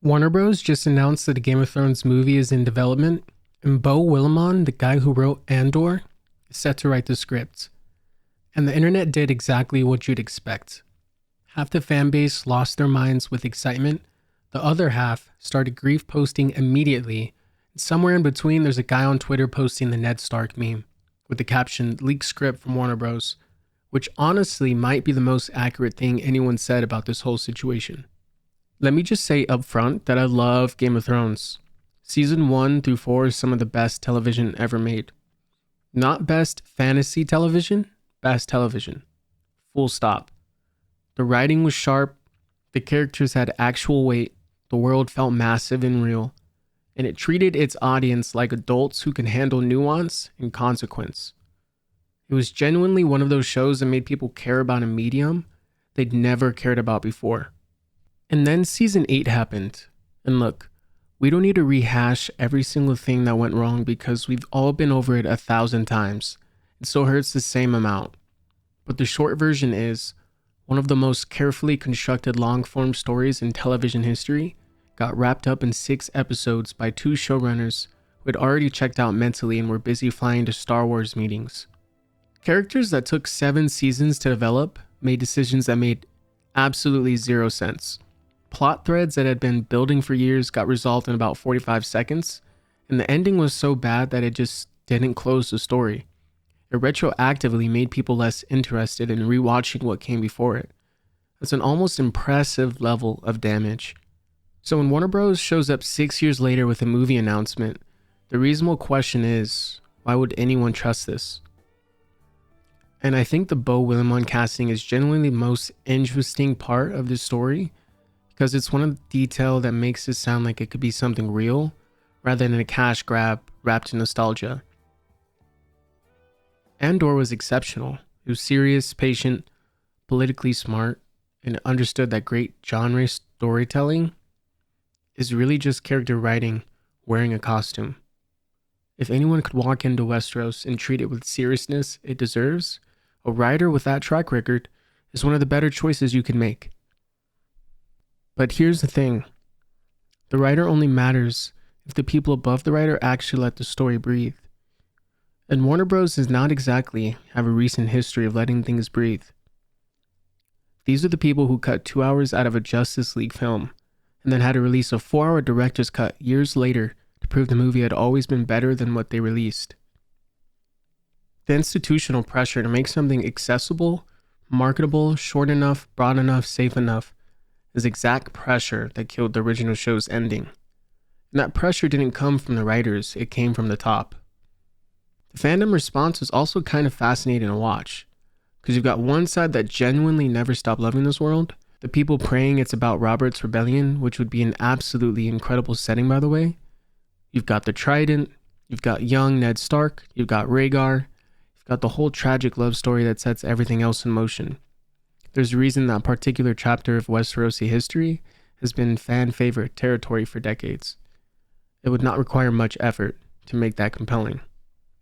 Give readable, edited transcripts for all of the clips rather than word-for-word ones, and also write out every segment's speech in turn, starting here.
Warner Bros. Just announced that a Game of Thrones movie is in development, and Beau Willimon, the guy who wrote Andor, is set to write the script. And the internet did exactly what you'd expect. Half the fanbase lost their minds with excitement, the other half started grief posting immediately, and somewhere in between there's a guy on Twitter posting the Ned Stark meme, with the caption, "Leaked script from Warner Bros., which honestly might be the most accurate thing anyone said about this whole situation. Let me just say up front that I love Game of Thrones. Season 1 through 4 is some of the best television ever made. Not best fantasy television, best television. Full stop. The writing was sharp, the characters had actual weight, the world felt massive and real, and it treated its audience like adults who can handle nuance and consequence. It was genuinely one of those shows that made people care about a medium they'd never cared about before. And then season 8 happened. And look, we don't need to rehash every single thing that went wrong because we've all been over it 1,000 times. It still hurts the same amount. But the short version is, one of the most carefully constructed long-form stories in television history got wrapped up in 6 episodes by 2 showrunners who had already checked out mentally and were busy flying to Star Wars meetings. Characters that took 7 seasons to develop made decisions that made absolutely zero sense. Plot threads that had been building for years got resolved in about 45 seconds, and the ending was so bad that it just didn't close the story. It retroactively made people less interested in rewatching what came before it. That's an almost impressive level of damage. So when Warner Bros. Shows up 6 years later with a movie announcement, the reasonable question is, why would anyone trust this? And I think the Beau Willimon casting is genuinely the most interesting part of this story, because it's one of the detail that makes it sound like it could be something real rather than a cash grab wrapped in nostalgia. Andor was exceptional. It was serious, patient, politically smart, and it understood that great genre storytelling is really just character writing wearing a costume. If anyone could walk into Westeros and treat it with seriousness it deserves, a writer with that track record is one of the better choices you can make. But here's the thing. The writer only matters if the people above the writer actually let the story breathe. And Warner Bros. Does not exactly have a recent history of letting things breathe. These are the people who cut 2 hours out of a Justice League film and then had to release a 4-hour director's cut years later to prove the movie had always been better than what they released. The institutional pressure to make something accessible, marketable, short enough, broad enough, safe enough is exact pressure that killed the original show's ending. And that pressure didn't come from the writers, it came from the top. The fandom response was also kind of fascinating to watch, because you've got one side that genuinely never stopped loving this world, the people praying it's about Robert's rebellion, which would be an absolutely incredible setting by the way. You've got the Trident, you've got young Ned Stark, you've got Rhaegar, you've got the whole tragic love story that sets everything else in motion. There's a reason that particular chapter of Westerosi history has been fan favorite territory for decades. It would not require much effort to make that compelling.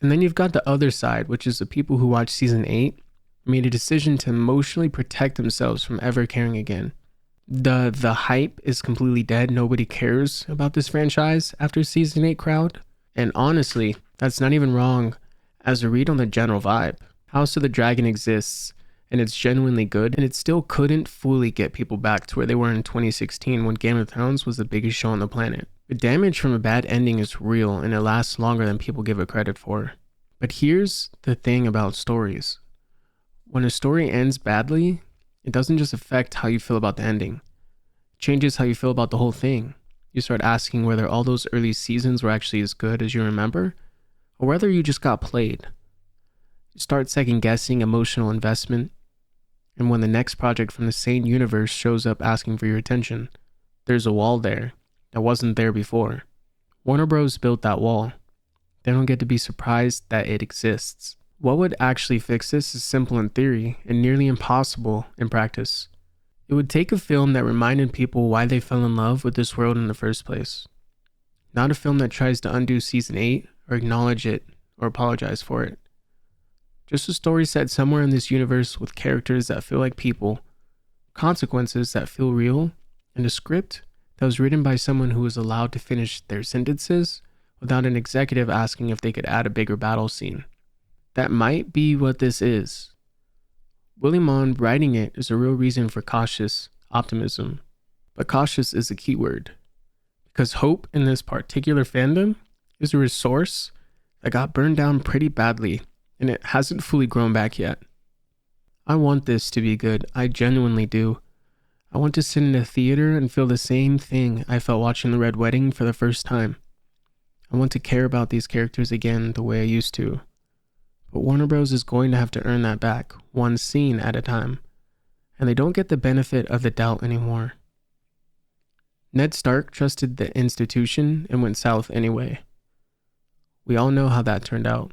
And then you've got the other side, which is the people who watched season 8 made a decision to emotionally protect themselves from ever caring again. The hype is completely dead. Nobody cares about this franchise after season 8 crowd. And honestly, that's not even wrong as a read on the general vibe. House of the Dragon exists, and it's genuinely good, and it still couldn't fully get people back to where they were in 2016 when Game of Thrones was the biggest show on the planet. The damage from a bad ending is real, and it lasts longer than people give it credit for. But here's the thing about stories. When a story ends badly, it doesn't just affect how you feel about the ending. It changes how you feel about the whole thing. You start asking whether all those early seasons were actually as good as you remember, or whether you just got played. You start second-guessing emotional investment, and when the next project from the same universe shows up asking for your attention, there's a wall there that wasn't there before. Warner Bros. Built that wall. They don't get to be surprised that it exists. What would actually fix this is simple in theory and nearly impossible in practice. It would take a film that reminded people why they fell in love with this world in the first place. Not a film that tries to undo season 8 or acknowledge it or apologize for it. Just a story set somewhere in this universe with characters that feel like people, consequences that feel real, and a script that was written by someone who was allowed to finish their sentences without an executive asking if they could add a bigger battle scene. That might be what this is. Willimon writing it is a real reason for cautious optimism. But cautious is a key word, because hope in this particular fandom is a resource that got burned down pretty badly, and it hasn't fully grown back yet. I want this to be good, I genuinely do. I want to sit in a theater and feel the same thing I felt watching The Red Wedding for the first time. I want to care about these characters again the way I used to. But Warner Bros. Is going to have to earn that back, one scene at a time, and they don't get the benefit of the doubt anymore. Ned Stark trusted the institution and went south anyway. We all know how that turned out.